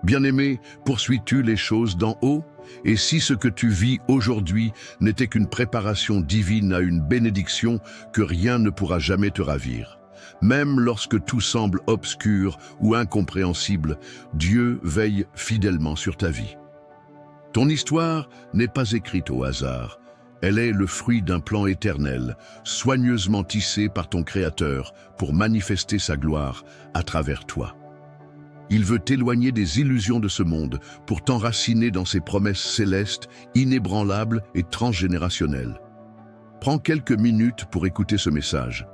Bien-aimé, poursuis-tu les choses d'en haut? Et si ce que tu vis aujourd'hui n'était qu'une préparation divine à une bénédiction, que rien ne pourra jamais te ravir. Même lorsque tout semble obscur ou incompréhensible, Dieu veille fidèlement sur ta vie. Ton histoire n'est pas écrite au hasard. Elle est le fruit d'un plan éternel, soigneusement tissé par ton Créateur pour manifester sa gloire à travers toi. Il veut t'éloigner des illusions de ce monde pour t'enraciner dans ses promesses célestes, inébranlables et transgénérationnelles. Prends quelques minutes pour écouter ce message.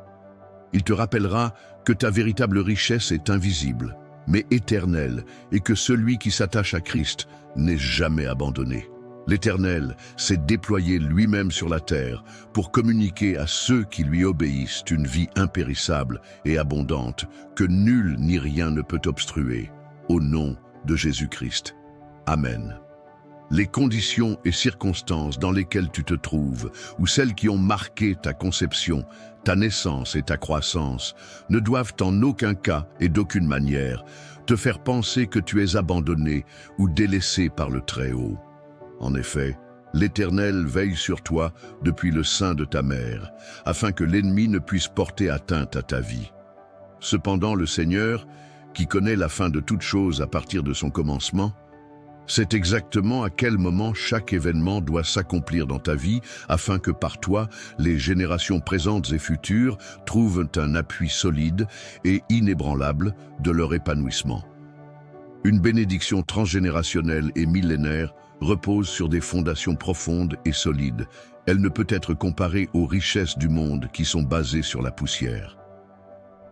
Il te rappellera que ta véritable richesse est invisible, mais éternelle, et que celui qui s'attache à Christ n'est jamais abandonné. L'Éternel s'est déployé lui-même sur la terre pour communiquer à ceux qui lui obéissent une vie impérissable et abondante que nul ni rien ne peut obstruer, au nom de Jésus-Christ. Amen. Les conditions et circonstances dans lesquelles tu te trouves, ou celles qui ont marqué ta conception, ta naissance et ta croissance, ne doivent en aucun cas et d'aucune manière te faire penser que tu es abandonné ou délaissé par le Très-Haut. En effet, l'Éternel veille sur toi depuis le sein de ta mère, afin que l'ennemi ne puisse porter atteinte à ta vie. Cependant, le Seigneur, qui connaît la fin de toute chose à partir de son commencement, sait exactement à quel moment chaque événement doit s'accomplir dans ta vie, afin que par toi, les générations présentes et futures trouvent un appui solide et inébranlable de leur épanouissement. Une bénédiction transgénérationnelle et millénaire repose sur des fondations profondes et solides. Elle ne peut être comparée aux richesses du monde qui sont basées sur la poussière.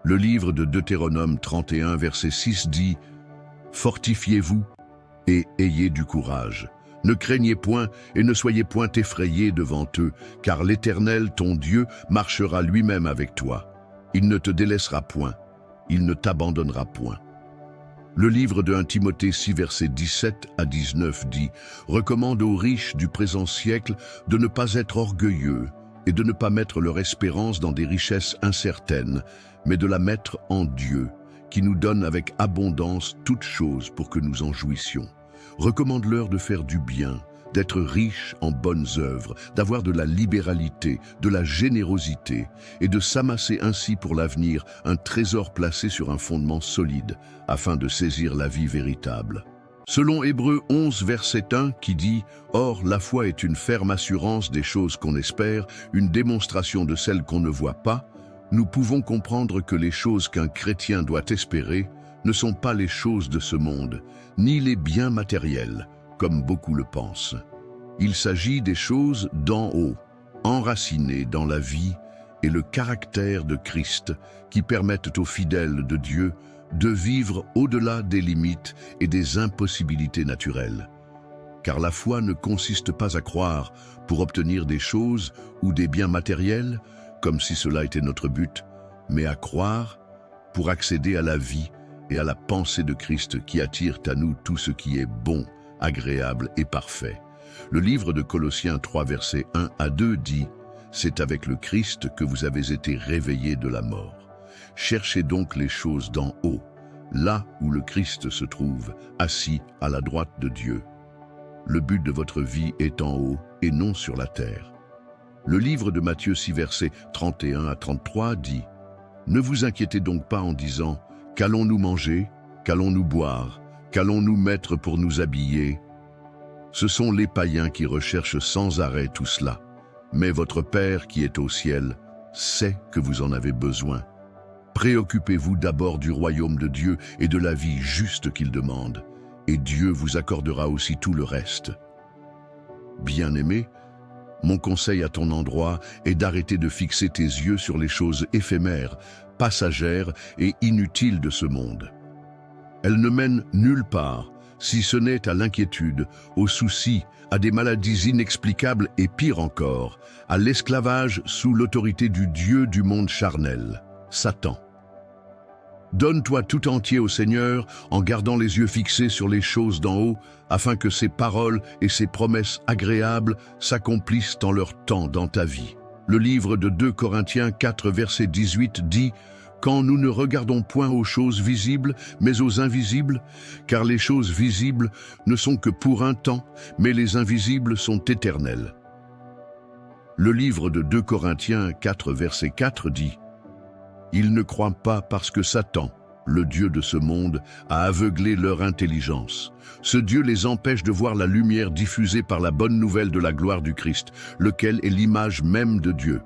Le livre de Deutéronome 31, verset 6 dit « Fortifiez-vous et ayez du courage. Ne craignez point et ne soyez point effrayés devant eux, car l'Éternel, ton Dieu, marchera lui-même avec toi. Il ne te délaissera point, il ne t'abandonnera point. » Le livre de 1 Timothée 6, versets 17 à 19 dit « Recommande aux riches du présent siècle de ne pas être orgueilleux et de ne pas mettre leur espérance dans des richesses incertaines, mais de la mettre en Dieu, qui nous donne avec abondance toutes choses pour que nous en jouissions. Recommande-leur de faire du bien, d'être riches en bonnes œuvres, d'avoir de la libéralité, de la générosité, et de s'amasser ainsi pour l'avenir un trésor placé sur un fondement solide, afin de saisir la vie véritable. » Selon Hébreux 11, verset 1, qui dit « Or, la foi est une ferme assurance des choses qu'on espère, une démonstration de celles qu'on ne voit pas », nous pouvons comprendre que les choses qu'un chrétien doit espérer ne sont pas les choses de ce monde, ni les biens matériels, comme beaucoup le pensent. Il s'agit des choses d'en haut, enracinées dans la vie et le caractère de Christ, qui permettent aux fidèles de Dieu de vivre au-delà des limites et des impossibilités naturelles. Car la foi ne consiste pas à croire pour obtenir des choses ou des biens matériels, comme si cela était notre but, mais à croire pour accéder à la vie et à la pensée de Christ qui attire à nous tout ce qui est bon, agréable et parfait. Le livre de Colossiens 3, versets 1 à 2 dit « C'est avec le Christ que vous avez été réveillés de la mort. Cherchez donc les choses d'en haut, là où le Christ se trouve, assis à la droite de Dieu. Le but de votre vie est en haut et non sur la terre. » Le livre de Matthieu 6, versets 31 à 33 dit « Ne vous inquiétez donc pas en disant « Qu'allons-nous manger? Qu'allons-nous boire? Qu'allons-nous mettre pour nous habiller ?» Ce sont les païens qui recherchent sans arrêt tout cela. Mais votre Père qui est au ciel sait que vous en avez besoin. Préoccupez-vous d'abord du royaume de Dieu et de la vie juste qu'il demande, et Dieu vous accordera aussi tout le reste. Bien-aimé, mon conseil à ton endroit est d'arrêter de fixer tes yeux sur les choses éphémères, passagères et inutiles de ce monde. Elles ne mènent nulle part, si ce n'est à l'inquiétude, aux soucis, à des maladies inexplicables et pire encore, à l'esclavage sous l'autorité du Dieu du monde charnel, Satan. Donne-toi tout entier au Seigneur en gardant les yeux fixés sur les choses d'en haut, afin que ses paroles et ses promesses agréables s'accomplissent en leur temps dans ta vie. Le livre de 2 Corinthiens 4, verset 18 dit « quand nous ne regardons point aux choses visibles, mais aux invisibles, car les choses visibles ne sont que pour un temps, mais les invisibles sont éternels. Le livre de 2 Corinthiens 4, verset 4 dit « Ils ne croient pas parce que Satan, le Dieu de ce monde, a aveuglé leur intelligence. Ce Dieu les empêche de voir la lumière diffusée par la bonne nouvelle de la gloire du Christ, lequel est l'image même de Dieu.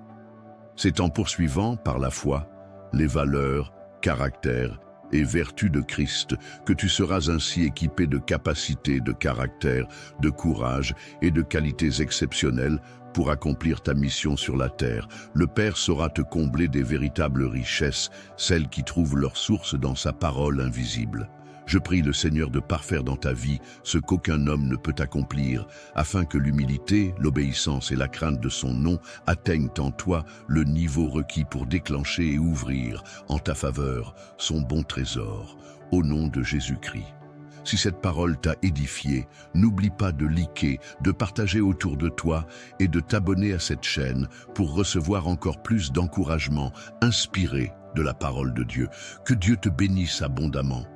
C'est en poursuivant, par la foi, les valeurs, caractères et vertus de Christ que tu seras ainsi équipé de capacités, de caractère, de courage et de qualités exceptionnelles pour accomplir ta mission sur la terre. Le Père saura te combler des véritables richesses, celles qui trouvent leur source dans sa parole invisible. Je prie le Seigneur de parfaire dans ta vie ce qu'aucun homme ne peut accomplir, afin que l'humilité, l'obéissance et la crainte de son nom atteignent en toi le niveau requis pour déclencher et ouvrir en ta faveur son bon trésor, au nom de Jésus-Christ. Si cette parole t'a édifié, n'oublie pas de liker, de partager autour de toi et de t'abonner à cette chaîne pour recevoir encore plus d'encouragement inspiré de la parole de Dieu. Que Dieu te bénisse abondamment.